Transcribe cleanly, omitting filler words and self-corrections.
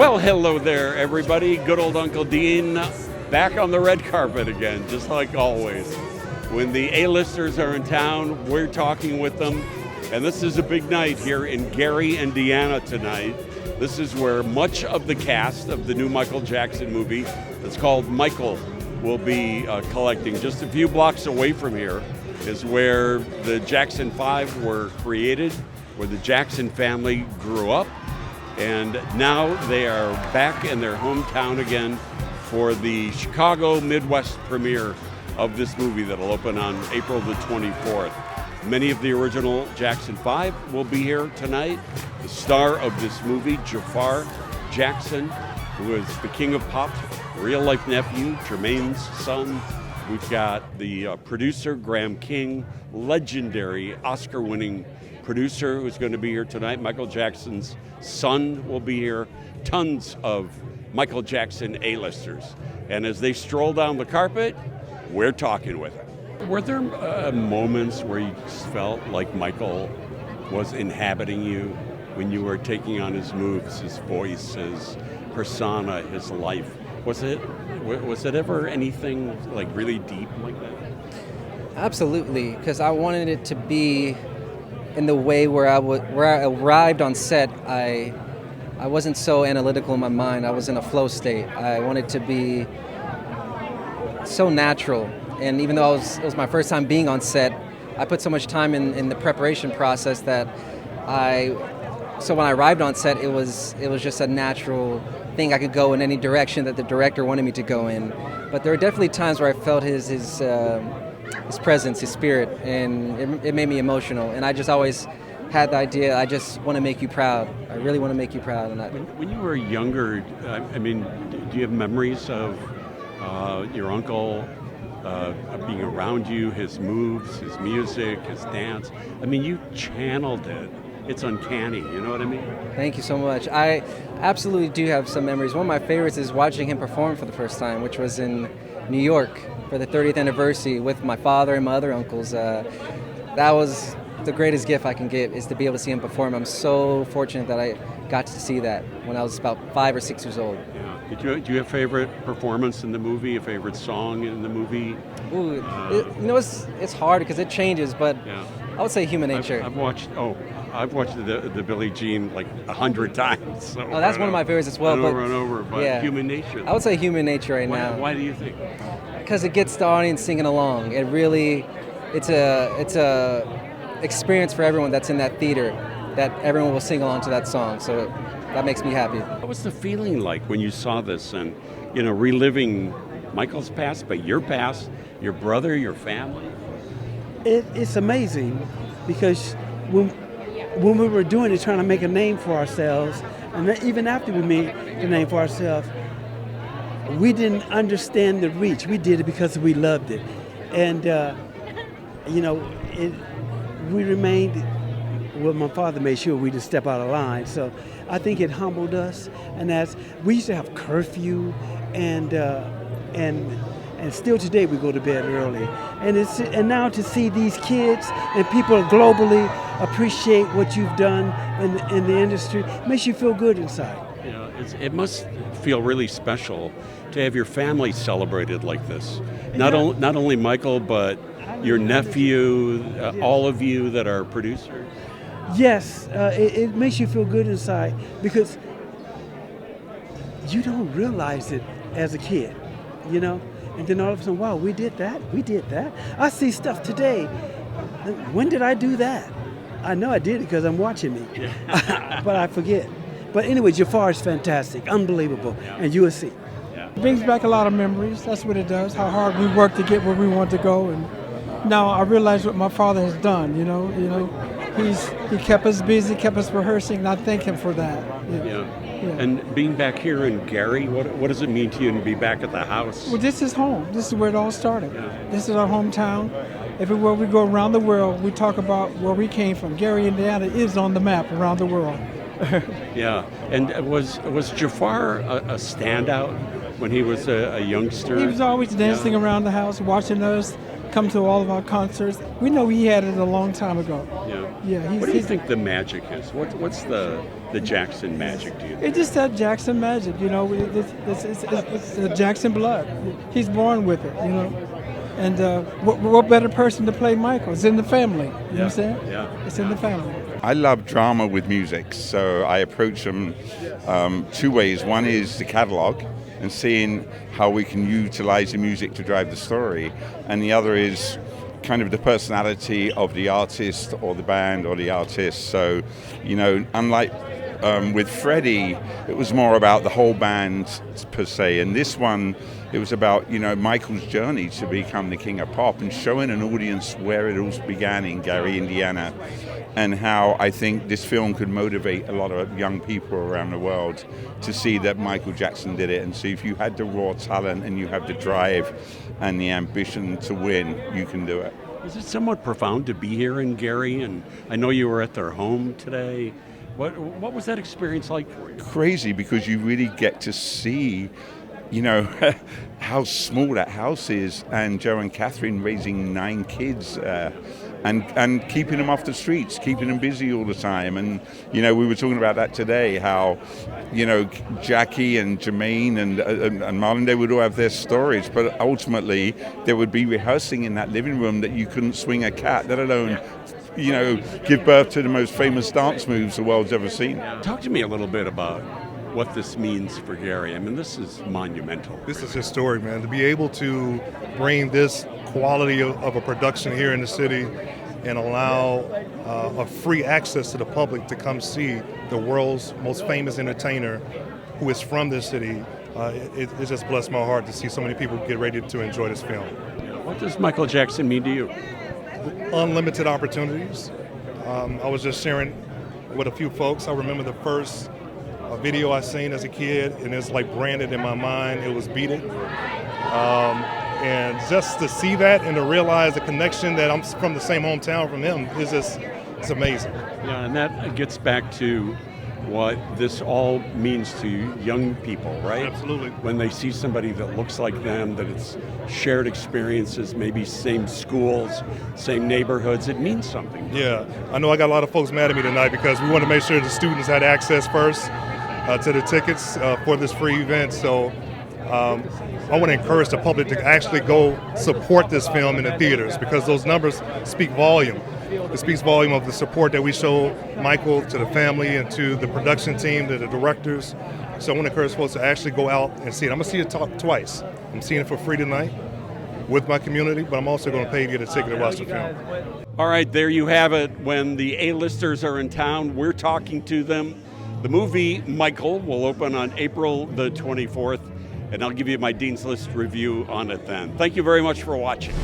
Well, hello there, everybody. Good old Uncle Dean back on the red carpet again, just like always. When the A-listers are in town, we're talking with them. And this is a big night here in Gary, Indiana tonight. This is where much of the cast of the new Michael Jackson movie that's called Michael will be collecting. Just a few blocks away from here is where the Jackson 5 were created, where the Jackson family grew up. And now they are back in their hometown again for the Chicago Midwest premiere of this movie that'll open on April the 24th. Many of the original Jackson 5 will be here tonight. The star of this movie, Jafar Jackson, who is the king of pop, real-life nephew, Jermaine's son. We've got the producer, Graham King, legendary Oscar-winning producer who's going to be here tonight. Michael Jackson's son will be here. Tons of Michael Jackson A-listers. And as they stroll down the carpet, we're talking with them. Were there moments where you felt like Michael was inhabiting you when you were taking on his moves, his voice, his persona, his life? Was it ever anything like really deep like that? Absolutely, because I wanted it to be in the way where I arrived on set. I wasn't so analytical in my mind. I was in a flow state. I wanted to be so natural. And even though it was my first time being on set, I put so much time in the preparation process that so when I arrived on set, it was just a natural thing. I could go in any direction that the director wanted me to go in. But there were definitely times where I felt his presence, his spirit, and it made me emotional. And I just always had the idea, I just want to make you proud. I really want to make you proud. And when you were younger, I mean, do you have memories of your uncle being around you, his moves, his music, his dance? I mean, you channeled it. It's uncanny, you know what I mean? Thank you so much. I absolutely do have some memories. One of my favorites is watching him perform for the first time, which was in New York for the 30th anniversary with my father and my other uncles. That was the greatest gift I can give, is to be able to see him perform. I'm so fortunate that I got to see that when I was about 5 or 6 years old. Yeah. Do you have a favorite performance in the movie, a favorite song in the movie? Ooh, it's hard because it changes, but yeah. I would say Human Nature. I've watched the Billie Jean like 100 times. So that's one of my favorites as well. Over and over, but yeah. Human Nature. I would say Human Nature now. Why do you think? Because it gets the audience singing along. It's a experience for everyone that's in that theater, that everyone will sing along to that song. So that makes me happy. What was the feeling like when you saw this and, reliving Michael's past, but your past, your brother, your family? It's amazing because when we were doing it, trying to make a name for ourselves, and then even after we made the name for ourselves, we didn't understand the reach. We did it because we loved it. And, we remained, my father made sure we didn't step out of line. So I think it humbled us. And as we used to have curfew and still today we go to bed early. And now to see these kids and people globally appreciate what you've done in the industry makes you feel good inside. It must feel really special to have your family celebrated like this. Not only Michael, but your nephew, all of you that are producers. Yes, it makes you feel good inside because you don't realize it as a kid, And then all of a sudden, wow, we did that. I see stuff today. When did I do that? I know I did it because I'm watching me, but I forget. But anyway, Jafar is fantastic, unbelievable, and you will see. It brings back a lot of memories. That's what it does, how hard we worked to get where we want to go. And now I realize what my father has done, He kept us busy, kept us rehearsing, and I thank him for that. Yeah. And being back here in Gary, what does it mean to you to be back at the house? Well, this is home. This is where it all started. Yeah. This is our hometown. Everywhere we go around the world, we talk about where we came from. Gary, Indiana is on the map around the world. Yeah. And was Jafar a standout when he was a youngster? He was always dancing around the house, watching us come to all of our concerts. We know he had it a long time ago. Yeah. Yeah, What do you think the magic is? What's the Jackson magic, do you think? It's just that Jackson magic, you know. It's the Jackson blood. He's born with it, you know. And what better person to play Michael? It's in the family. You know what I'm saying? Yeah. It's in the family. I love drama with music, so I approach them two ways. One is the catalog and seeing how we can utilize the music to drive the story, and the other is kind of the personality of the artist or the band or the artist. So, you know, unlike with Freddie, it was more about the whole band per se, and this one, it was about, you know, Michael's journey to become the king of pop and showing an audience where it all began in Gary, Indiana, and how I think this film could motivate a lot of young people around the world to see that Michael Jackson did it, and see if you had the raw talent and you have the drive and the ambition to win, you can do it. Is it somewhat profound to be here in Gary? And I know you were at their home today. What was that experience like for you? Crazy, because you really get to see, you know, how small that house is, and Joe and Catherine raising 9 kids and keeping them off the streets, keeping them busy all the time. And, you know, we were talking about that today, how, you know, Jackie and Jermaine and Marlon, they would all have their stories, but ultimately they would be rehearsing in that living room that you couldn't swing a cat, let alone, you know, give birth to the most famous dance moves the world's ever seen. Talk to me a little bit about what this means for Gary. I mean, this is monumental. This is historic, man. To be able to bring this quality of a production here in the city and allow a free access to the public to come see the world's most famous entertainer who is from this city, it just blessed my heart to see so many people get ready to enjoy this film. What does Michael Jackson mean to you? Unlimited opportunities. I was just sharing with a few folks. I remember the first video I seen as a kid, and it's like branded in my mind. It was Beat It. And just to see that and to realize the connection that I'm from the same hometown from him is just, it's amazing. Yeah, and that gets back to what this all means to young people, right? Absolutely. When they see somebody that looks like them, that it's shared experiences, maybe same schools, same neighborhoods, it means something. Yeah, I know I got a lot of folks mad at me tonight because we want to make sure the students had access first to the tickets for this free event. So I want to encourage the public to actually go support this film in the theaters, because those numbers speak volume. It speaks volume of the support that we show Michael, to the family, and to the production team, to the directors. So I want to encourage folks to actually go out and see it. I'm going to see it twice. I'm seeing it for free tonight with my community, but I'm also going to pay to get a ticket to watch the film. All right, there you have it. When the A-listers are in town, we're talking to them. The movie Michael will open on April the 24th, and I'll give you my Dean's List review on it then. Thank you very much for watching.